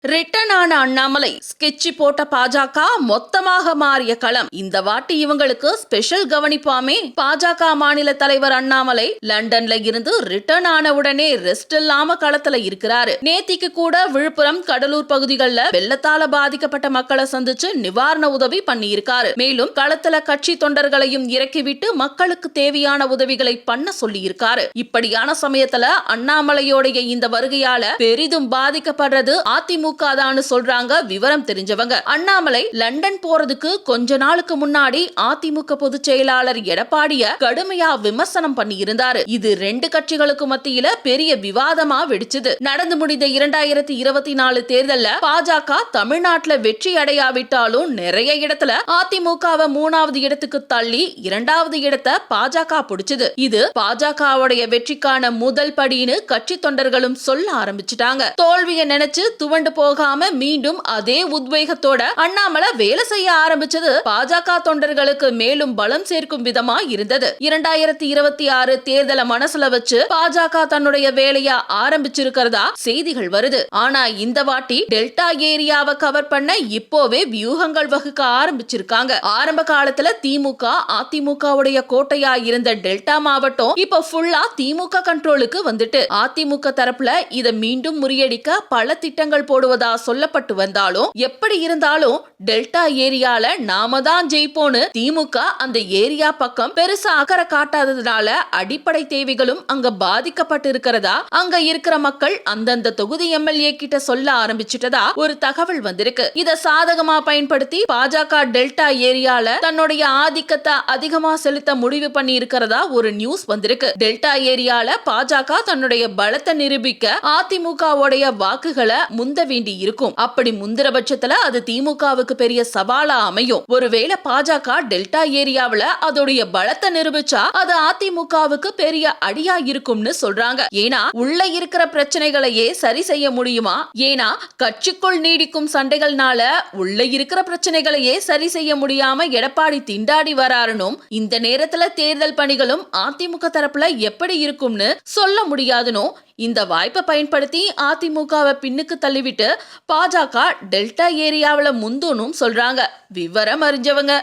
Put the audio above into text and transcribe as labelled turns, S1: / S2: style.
S1: Return ஆன அண்ணாமலை ஸ்கெட்சி போட்ட பாஜக மொத்தமாக மாறிய களம். இந்த வாட்டி இவங்களுக்கு ஸ்பெஷல் கவனிப்பாமே. பாஜக மாநில தலைவர் அண்ணாமலை லண்டன்ல இருந்து ரிட்டர்ன் ஆன உடனே ரெஸ்ட் இல்லாம களத்துல இருக்கிறாரு. நேத்திக்கு கூட விழுப்புரம், கடலூர் பகுதிகளில் வெள்ளத்தால பாதிக்கப்பட்ட மக்களை சந்திச்சு நிவாரண உதவி பண்ணியிருக்காரு. மேலும் களத்துல கட்சி தொண்டர்களையும் இறக்கிவிட்டு மக்களுக்கு தேவையான உதவிகளை பண்ண சொல்லியிருக்காரு. இப்படியான சமயத்துல அண்ணாமலையோடைய இந்த வருகையால பெரிதும் பாதிக்கப்படுறது அதிமுக சொல்றாங்க விவரம் தெரிஞ்சவங்க. அண்ணாமலை லண்டன் போறதுக்கு கொஞ்ச நாளுக்கு முன்னாடி அதிமுக பொதுச் செயலாளர் எடப்பாடிய கடுமையா விமர்சனம் பண்ணி இருந்தாரு. இது ரெண்டு கட்சிகளுக்கு மத்தியில பெரிய விவாதமா வெடிச்சது. நடந்து முடிந்த 2024 தேர்தல்ல பாஜக தமிழ்நாட்டுல வெற்றி அடையாவிட்டாலும் நிறைய இடத்துல அதிமுகவை 3வது இடத்துக்கு தள்ளி 2வது இடத்தை பாஜக பிடிச்சது. இது பாஜகவுடைய வெற்றிக்கான முதல் படின்னு கட்சி தொண்டர்களும் சொல்ல ஆரம்பிச்சுட்டாங்க. தோல்வியை நினைச்சு துவண்டு போகாம மீண்டும் அதே உத்வேகத்தோட அண்ணாமலை வேலை செய்ய ஆரம்பிச்சது பாஜக தொண்டர்களுக்கு மேலும் பலம் சேர்க்கும் விதமா இருந்தது. 2026 தேர்தலை மனசுல வச்சு பாஜக தன்னுடைய வேலையா ஆரம்பிச்சிருக்கிறதா செய்திகள் வருது. ஆனா இந்த வாட்டி டெல்டா ஏரியாவை கவர் பண்ண இப்போவே வியூகங்கள் வகுக்க ஆரம்பிச்சிருக்காங்க. ஆரம்ப காலத்துல திமுக அதிமுகவுடைய கோட்டையா இருந்த டெல்டா மாவட்டம் இப்ப ஃபுல்லா திமுக கண்ட்ரோலுக்கு வந்துட்டு அதிமுக தரப்புல இதை மீண்டும் முறியடிக்க பல திட்டங்கள் போடுவதா சொல்லப்பட்டு வந்தாலும் எப்படி இருந்தாலும் டெல்டா ஏரியால நாம தான் ஜெயிப்போன்னு திமுக அந்த ஏரியா பக்கம் பெருசா அக்கறை காட்டாததுனால அடிப்படை தேவைகளும் அங்க பாதிக்கப்பட்டு இருக்கிறதா அங்க இருக்கிற மக்கள் அந்தந்த தொகுதி எம்எல்ஏ கிட்ட சொல்ல ஆரம்பிச்சிட்டதா ஒரு தகவல் வந்திருக்கு. இத சாதகமா பயன்படுத்தி பாஜக டெல்டா ஏரியால தன்னுடைய ஆதிக்கத்தை அதிகமா செலுத்த முடிவு பண்ணி இருக்கிறதா ஒரு நியூஸ் வந்திருக்கு. டெல்டா ஏரியால பாஜக தன்னுடைய பலத்தை நிரூபிக்க அதிமுகவுடைய வாக்குகளை முந்த வேண்டி இருக்கும். அப்படி முந்திர பட்சத்துல அது திமுகவுக்கு பெரிய சவாலா அமையும். ஒருவேளை பாஜக டெல்டா ஏரியாவுல அதோடைய பலத்தை நிரூபிச்சா அது அதிமுகவுக்கு பெரிய அடியா இருக்கும்னு சொல்றாங்க. ஏன்னா உள்ள இருக்கிற பிரச்சனைகளையே சரி செய்ய முடியுமா? ஏன்னா கட்சிக்குள் நீடிக்கும் சண்டைகள்னால உள்ள இருக்கிற பிரச்சனைகளையே சரி செய்ய முடியாம எடப்பாடி திண்டாடி வராருனும் இந்த நேரத்துல தேர்தல் பணிகளும் அதிமுக தரப்புல எப்படி இருக்கும்னு சொல்ல முடியாதுனோ இந்த வாய்ப்பை பயன்படுத்தி அதிமுகவை பின்னுக்கு தள்ளிவிட்டு பாஜக டெல்டா ஏரியாவுல முந்தோனும் சொல்றாங்க விவரம் அறிஞ்சவங்க.